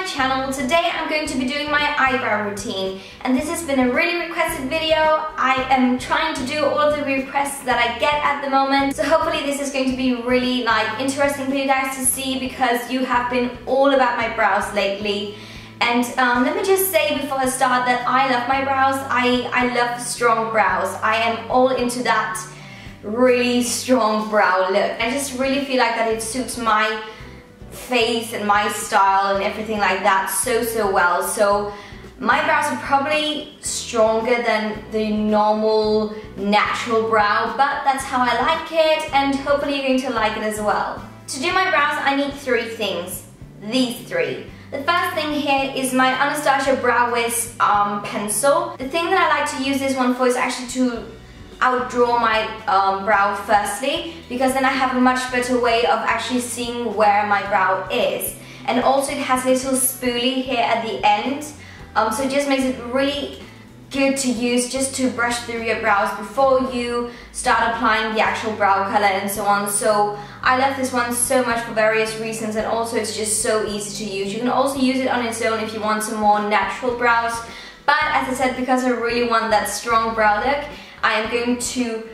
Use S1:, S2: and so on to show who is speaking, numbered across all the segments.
S1: channel. Today I'm going to be doing my eyebrow routine, and this has been a really requested video. I am trying to do all of the requests that I get at the moment, so hopefully this is going to be really interesting for you guys to see, because you have been all about my brows lately. And let me just say before I start that I love my brows. I love strong brows. I am all into that really strong brow look. I just really feel like that it suits my face and my style and everything like that so well. So my brows are probably stronger than the normal natural brow, but that's how I like it, and hopefully you're going to like it as well. To do my brows I need three things. These three. The first thing here is my Anastasia Brow Wiz pencil. The thing that I like to use this one for is actually to outdraw my brow firstly, because then I have a much better way of actually seeing where my brow is. And also it has a little spoolie here at the end, so it just makes it really good to use just to brush through your brows before you start applying the actual brow color and so on. So I love this one so much for various reasons, and also it's just so easy to use. You can also use it on its own if you want some more natural brows, but as I said, because I really want that strong brow look, I am going to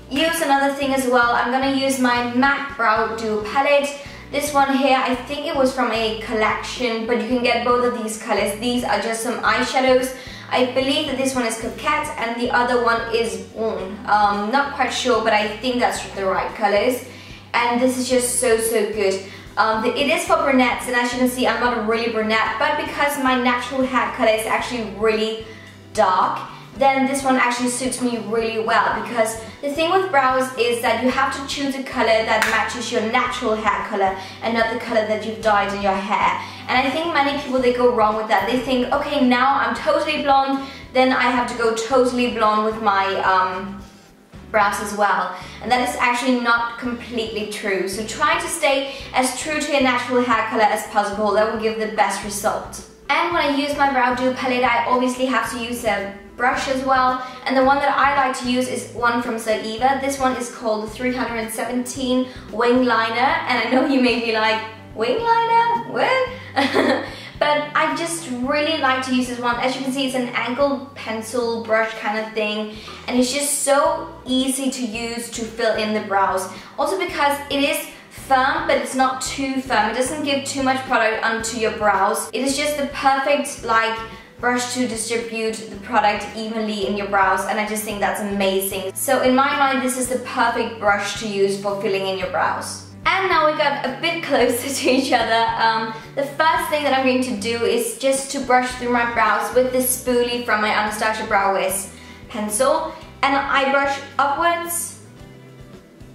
S1: use another thing as well. I'm going to use my MAC Brow Duo palette. This one here, I think it was from a collection, but you can get both of these colors. These are just some eyeshadows. I believe that this one is Coquette and the other one is Born. Not quite sure, but I think that's the right colors. And this is just so good. It is for brunettes, and as you can see, I'm not a really brunette, but because my natural hair color is actually really dark, then this one actually suits me really well, because the thing with brows is that you have to choose a color that matches your natural hair color and not the color that you've dyed in your hair. And I think many people, they go wrong with that. They think, okay, now I'm totally blonde, then I have to go totally blonde with my brows as well. And that is actually not completely true. So try to stay as true to your natural hair color as possible. That will give the best result. And when I use my Brow Duo palette, I obviously have to use a brush as well, and the one that I like to use is one from Zoeva. This one is called 317 Wing Liner, and I know you may be like, wing liner? What? But I just really like to use this one. As you can see, it's an angled pencil brush kind of thing, and it's just so easy to use to fill in the brows. Also because it is firm, but it's not too firm. It doesn't give too much product onto your brows. It is just the perfect brush to distribute the product evenly in your brows, and I just think that's amazing. So in my mind, this is the perfect brush to use for filling in your brows. And now we got a bit closer to each other. The first thing that I'm going to do is just to brush through my brows with this spoolie from my Anastasia Brow Wiz pencil, and I brush upwards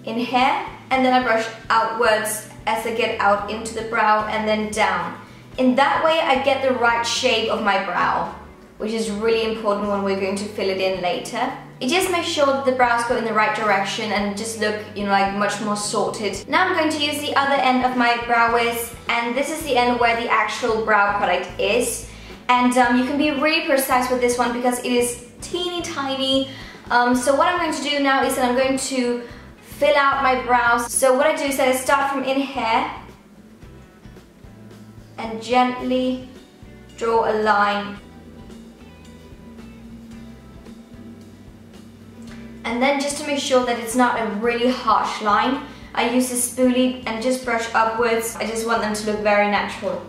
S1: in here, and then I brush outwards as I get out into the brow, and then down. In that way I get the right shape of my brow, which is really important when we're going to fill it in later. It just makes sure that the brows go in the right direction and just look, much more sorted. Now I'm going to use the other end of my Brow Wiz, and this is the end where the actual brow product is. And you can be really precise with this one because it is teeny tiny. So what I'm going to do now is that I'm going to fill out my brows. So what I do is that I start from in here and gently draw a line. And then just to make sure that it's not a really harsh line, I use the spoolie and just brush upwards. I just want them to look very natural.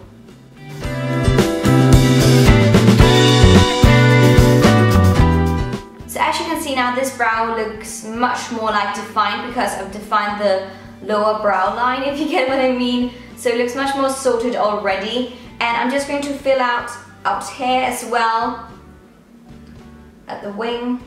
S1: So as you can see now, this brow looks much more defined because I've defined the lower brow line, if you get what I mean. So it looks much more sorted already, and I'm just going to fill out here as well, at the wing.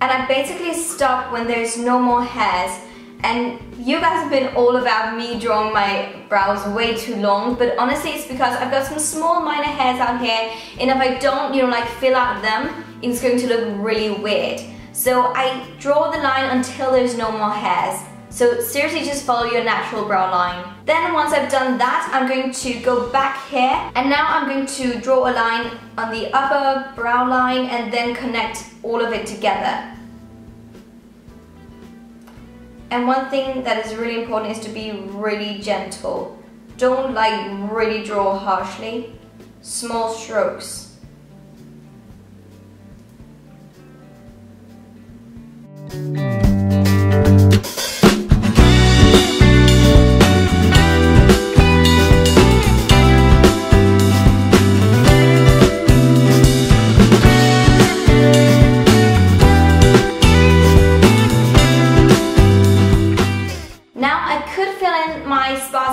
S1: And I basically stop when there's no more hairs. And you guys have been all about me drawing my brows way too long, but honestly it's because I've got some small minor hairs out here, and if I don't, fill out them, it's going to look really weird. So I draw the line until there's no more hairs. So seriously, just follow your natural brow line. Then once I've done that, I'm going to go back here, and now I'm going to draw a line on the upper brow line and then connect all of it together. And one thing that is really important is to be really gentle don't like really draw harshly. Small strokes.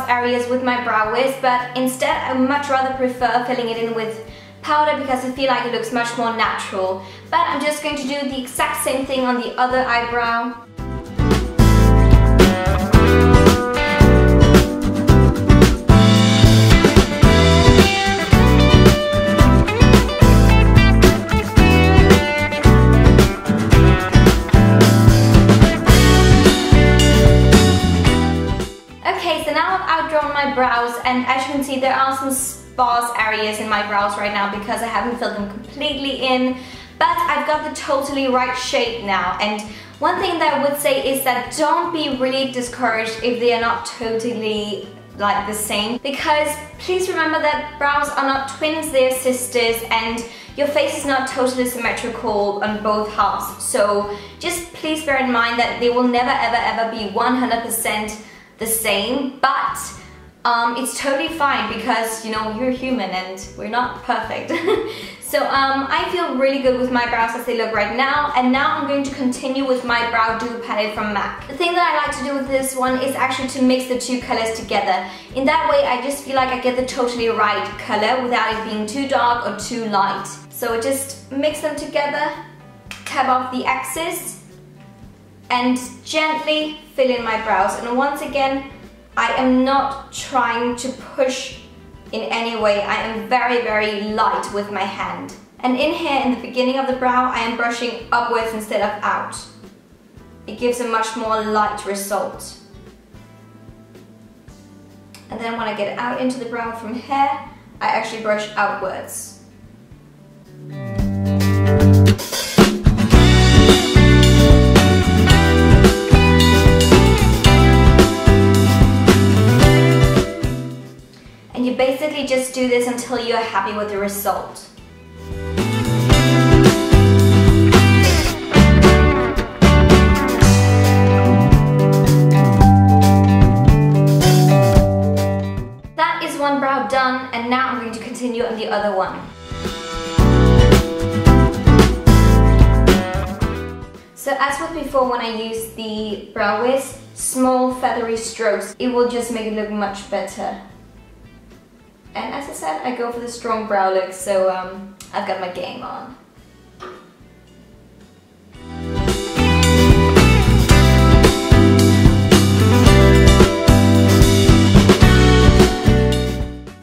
S1: Areas with my brow wiz, but instead I much rather prefer filling it in with powder because I feel like it looks much more natural. But I'm just going to do the exact same thing on the other eyebrow. Brows, and as you can see there are some sparse areas in my brows right now because I haven't filled them completely in, but I've got the totally right shape now. And one thing that I would say is that don't be really discouraged if they are not totally like the same, because please remember that brows are not twins, they're sisters, and your face is not totally symmetrical on both halves. So just please bear in mind that they will never ever be 100% the same, but it's totally fine because, you know, you're human and we're not perfect. So I feel really good with my brows as they look right now, and now I'm going to continue with my brow duo palette from MAC. The thing that I like to do with this one is actually to mix the two colors together. In that way I just feel like I get the totally right color without it being too dark or too light. So just mix them together, tap off the excess, and gently fill in my brows. And once again, I am not trying to push in any way. I am very light with my hand. And in here, in the beginning of the brow, I am brushing upwards instead of out. It gives a much more light result. And then when I get out into the brow from here, I actually brush outwards. You basically just do this until you are happy with the result. That is one brow done, and now I'm going to continue on the other one. So as with before, when I use the brow wiz, small feathery strokes, it will just make it look much better. And as I said, I go for the strong brow look, so I've got my game on.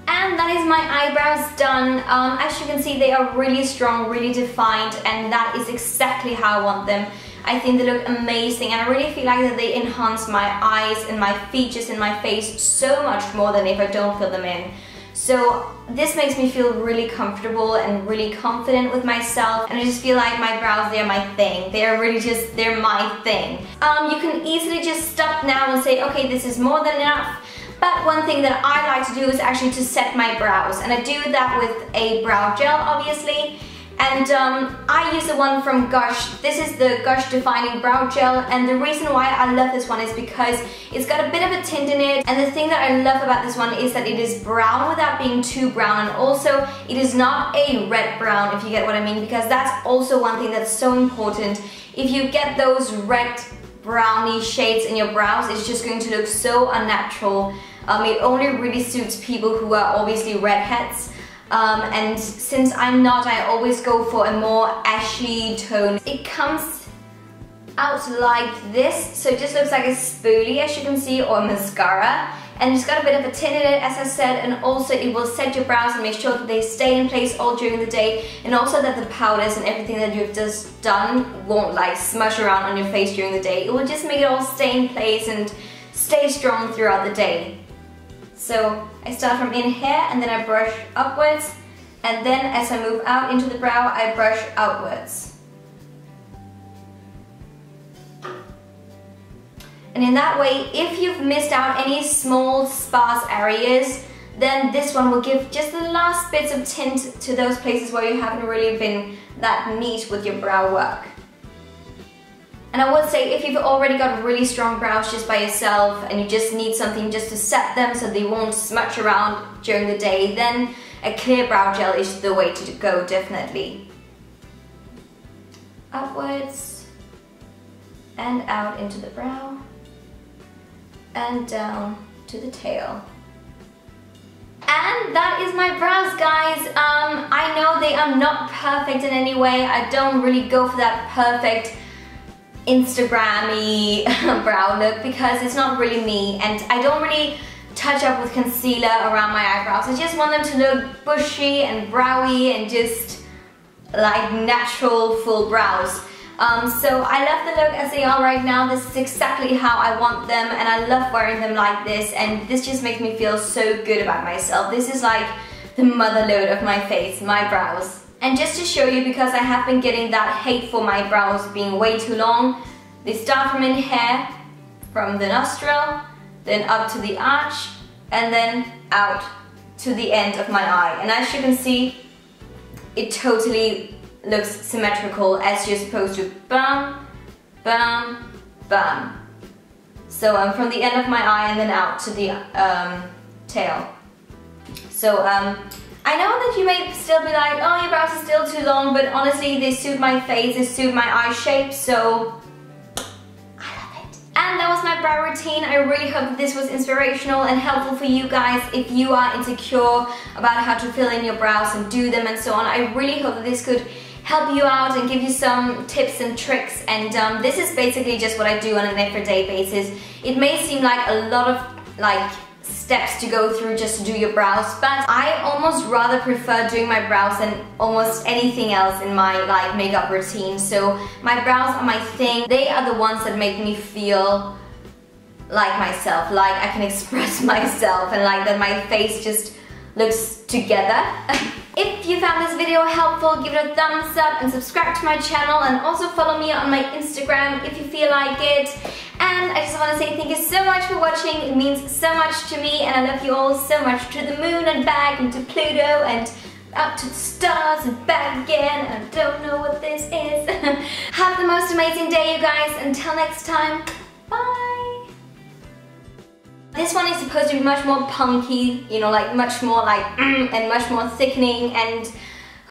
S1: And that is my eyebrows done. As you can see, they are really strong, really defined, and that is exactly how I want them. I think they look amazing, and I really feel like that they enhance my eyes and my features in my face so much more than if I don't fill them in. So this makes me feel really comfortable and really confident with myself, and I just feel like my brows, they're my thing. They're really just, they're my thing. You can easily just stop now and say, okay, this is more than enough. But one thing that I like to do is actually to set my brows, and I do that with a brow gel, obviously. And I use the one from Gush. This is the Gush Defining Brow Gel, and the reason why I love this one is because it's got a bit of a tint in it, and the thing that I love about this one is that it is brown without being too brown, and also it is not a red brown, if you get what I mean, because that's also one thing that's so important. If you get those red browny shades in your brows, it's just going to look so unnatural. It only really suits people who are obviously redheads. And since I'm not, I always go for a more ashy tone. It comes out like this, so it just looks like a spoolie, as you can see, or mascara. And it's got a bit of a tint in it, as I said, and also it will set your brows and make sure that they stay in place all during the day, and also that the powders and everything that you've just done won't like smush around on your face during the day. It will just make it all stay in place and stay strong throughout the day. So I start from in here, and then I brush upwards, and then as I move out into the brow, I brush outwards. And in that way, if you've missed out any small sparse areas, then this one will give just the last bits of tint to those places where you haven't really been that neat with your brow work. And I would say if you've already got really strong brows just by yourself and you just need something just to set them so they won't smudge around during the day, then a clear brow gel is the way to go, definitely. Upwards and out into the brow and down to the tail. And that is my brows, guys. I know they are not perfect in any way. I don't really go for that perfect Instagram-y brow look because it's not really me, and I don't really touch up with concealer around my eyebrows. I just want them to look bushy and browy and just like natural full brows. So I love the look as they are right now. This is exactly how I want them, and I love wearing them like this, and this just makes me feel so good about myself. This is like the mother lode of my face, my brows. And just to show you, because I have been getting that hate for my brows being way too long, they start from in here, from the nostril, then up to the arch, and then out to the end of my eye. And as you can see, it totally looks symmetrical as you're supposed to. Bam, bam, bam. So from the end of my eye and then out to the tail. So I know that you may still be like, oh, your brows are still too long, but honestly, they suit my face, they suit my eye shape, so I love it. And that was my brow routine. I really hope that this was inspirational and helpful for you guys if you are insecure about how to fill in your brows and do them and so on. I really hope that this could help you out and give you some tips and tricks, and this is basically just what I do on an everyday basis. It may seem like a lot of like steps to go through just to do your brows, but I almost rather prefer doing my brows than almost anything else in my like makeup routine. So my brows are my thing. They are the ones that make me feel like myself, like I can express myself, and like that my face just looks together. If you found this video helpful, give it a thumbs up and subscribe to my channel, and also follow me on my Instagram if you feel like it. And I just want to say thank you so much for watching. It means so much to me, and I love you all so much. To the moon and back, and to Pluto, and up to the stars and back again. I don't know what this is. Have the most amazing day, you guys. Until next time, bye. This one is supposed to be much more punky, you know, like much more like and much more thickening, and